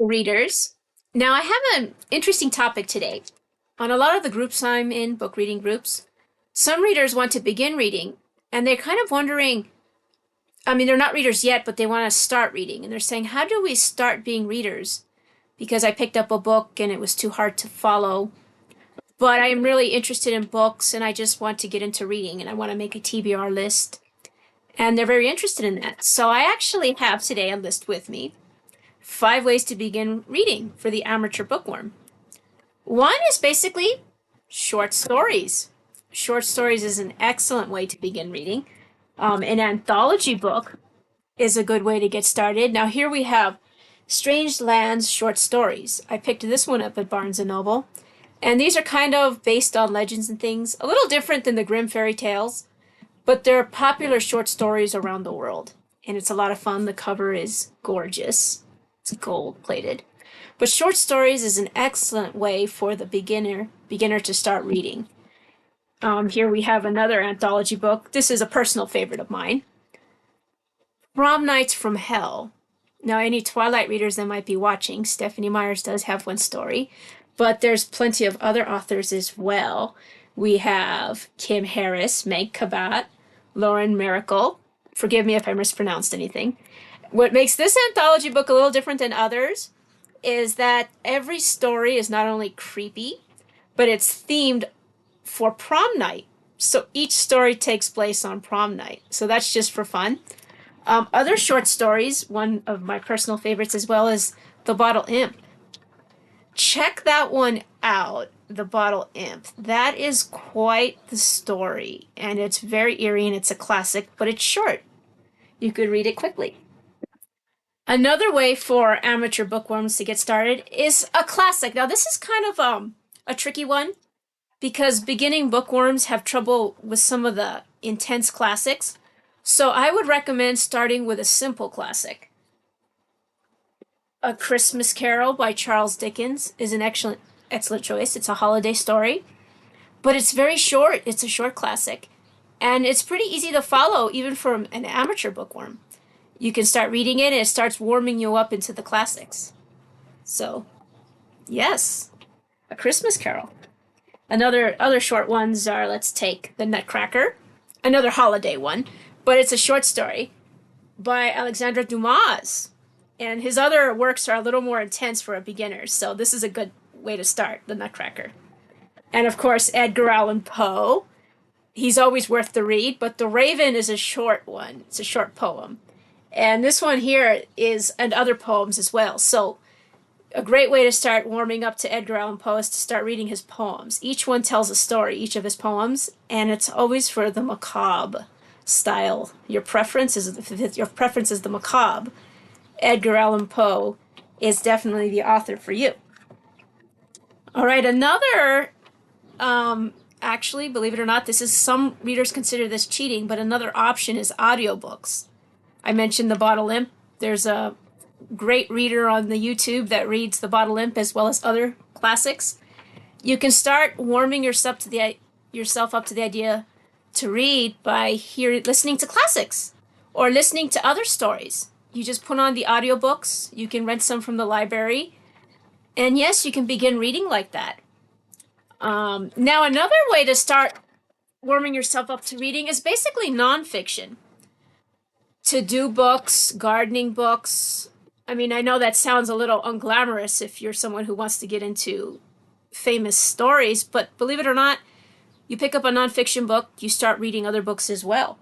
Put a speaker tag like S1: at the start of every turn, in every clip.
S1: readers. Now, I have an interesting topic today. On a lot of the groups I'm in, book reading groups, some readers want to begin reading, and they're kind of wondering, I mean, they're not readers yet, but they want to start reading. And they're saying, how do we start being readers? Because I picked up a book and it was too hard to follow. But I am really interested in books, and I just want to get into reading, and I want to make a TBR list. And they're very interested in that. So I actually have today a list with me. 5 ways to begin reading for the amateur bookworm. One is basically short stories. Short stories is an excellent way to begin reading. An anthology book is a good way to get started. Now here we have Strange Lands short stories. I picked this one up at Barnes & Noble. And these are kind of based on legends and things. A little different than the Grimm fairy tales. But they're popular short stories around the world. And it's a lot of fun. The cover is gorgeous. It's gold-plated. But short stories is an excellent way for the beginner to start reading. Here we have another anthology book. This is a personal favorite of mine. Prom Nights from Hell. Now, any Twilight readers that might be watching, Stephanie Myers does have one story. But there's plenty of other authors as well. We have Kim Harris, Meg Cabot, Lauren Miracle. Forgive me if I mispronounced anything. What makes this anthology book a little different than others is that every story is not only creepy, but it's themed for prom night. So each story takes place on prom night. So that's just for fun. Other short stories, one of my personal favorites as well, is The Bottle Imp. Check that one out, The Bottle Imp. That is quite the story, and it's very eerie, and it's a classic, but it's short. You could read it quickly. Another way for amateur bookworms to get started is a classic. Now, this is kind of a tricky one because beginning bookworms have trouble with some of the intense classics. So I would recommend starting with a simple classic. A Christmas Carol by Charles Dickens is an excellent choice. It's a holiday story, but it's very short. It's a short classic, and it's pretty easy to follow even for an amateur bookworm. You can start reading it, and it starts warming you up into the classics. So, yes, A Christmas Carol. Other short ones are, let's take The Nutcracker, another holiday one, but it's a short story by Alexandre Dumas. And his other works are a little more intense for a beginner, so this is a good way to start, The Nutcracker. And of course, Edgar Allan Poe. He's always worth the read, but The Raven is a short one. It's a short poem. And this one here is, and other poems as well. So a great way to start warming up to Edgar Allan Poe is to start reading his poems. Each one tells a story, each of his poems, and it's always for the macabre style. Your preference is the macabre. Edgar Allan Poe is definitely the author for you. All right, another, actually, believe it or not, some readers consider this cheating, but another option is audiobooks. I mentioned The Bottle Imp. There's a great reader on the YouTube that reads The Bottle Imp as well as other classics. You can start warming yourself up to the idea to read by listening to classics or listening to other stories. You just put on the audiobooks. You can rent some from the library. And yes, you can begin reading like that. Now, another way to start warming yourself up to reading is basically nonfiction. To-do books, gardening books. I mean, I know that sounds a little unglamorous if you're someone who wants to get into famous stories, but believe it or not, you pick up a nonfiction book, you start reading other books as well.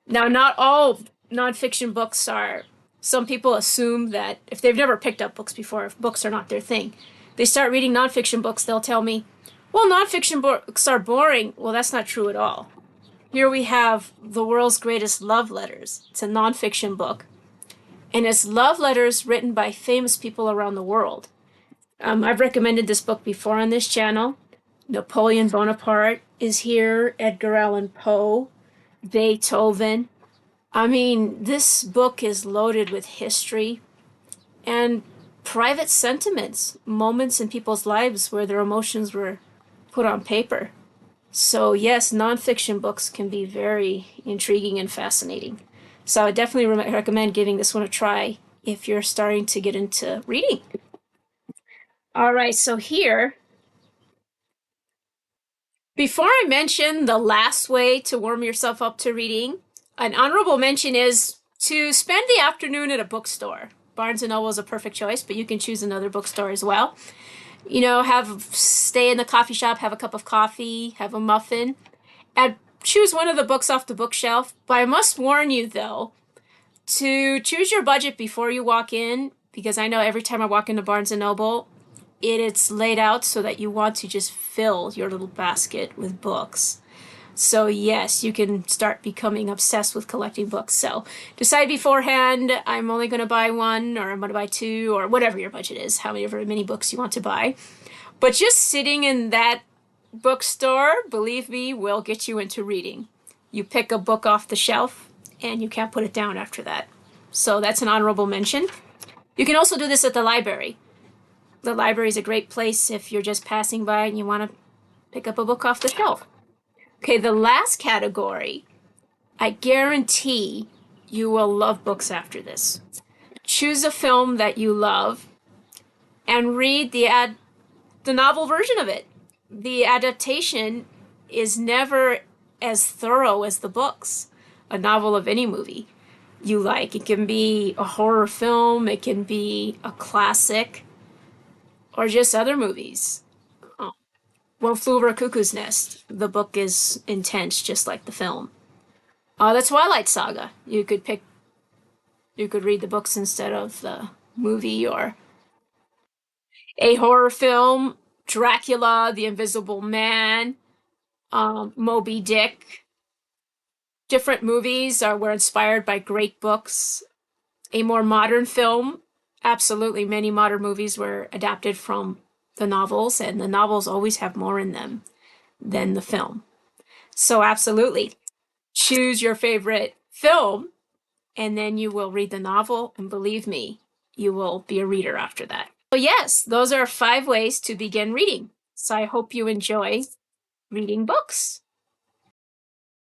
S1: Now, not all nonfiction books are... Some people assume that if they've never picked up books before, if books are not their thing, they start reading nonfiction books, they'll tell me, well, nonfiction books are boring. Well, that's not true at all. Here we have The World's Greatest Love Letters. It's a nonfiction book, and it's love letters written by famous people around the world. I've recommended this book before on this channel. Napoleon Bonaparte is here, Edgar Allan Poe, Beethoven. I mean, this book is loaded with history and private sentiments, moments in people's lives where their emotions were put on paper. So yes, nonfiction books can be very intriguing and fascinating. So I definitely recommend giving this one a try if you're starting to get into reading. All right, so here, before I mention the last way to warm yourself up to reading, an honorable mention is to spend the afternoon at a bookstore. Barnes and Noble is a perfect choice, but you can choose another bookstore as well. You know, have stay in the coffee shop, have a cup of coffee, have a muffin, and choose one of the books off the bookshelf. But I must warn you though, to choose your budget before you walk in, because I know every time I walk into Barnes and Noble, it's laid out so that you want to just fill your little basket with books. So yes, you can start becoming obsessed with collecting books. So decide beforehand, I'm only going to buy one, or I'm going to buy two, or whatever your budget is, however many books you want to buy. But just sitting in that bookstore, believe me, will get you into reading. You pick a book off the shelf and you can't put it down after that. So that's an honorable mention. You can also do this at the library. The library is a great place if you're just passing by and you want to pick up a book off the shelf. Okay, the last category, I guarantee you will love books after this. Choose a film that you love and read the novel version of it. The adaptation is never as thorough as the books. A novel of any movie you like. It can be a horror film, it can be a classic, or just other movies. Oh, One Flew Over a Cuckoo's Nest. The book is intense, just like the film. The Twilight Saga. You could read the books instead of the movie, or a horror film, Dracula, The Invisible Man, Moby Dick. Different movies were inspired by great books. A more modern film, absolutely, many modern movies were adapted from the novels, and the novels always have more in them than the film. So, absolutely, choose your favorite film, and then you will read the novel, and believe me, you will be a reader after that. So, yes, those are 5 ways to begin reading. So, I hope you enjoy reading books.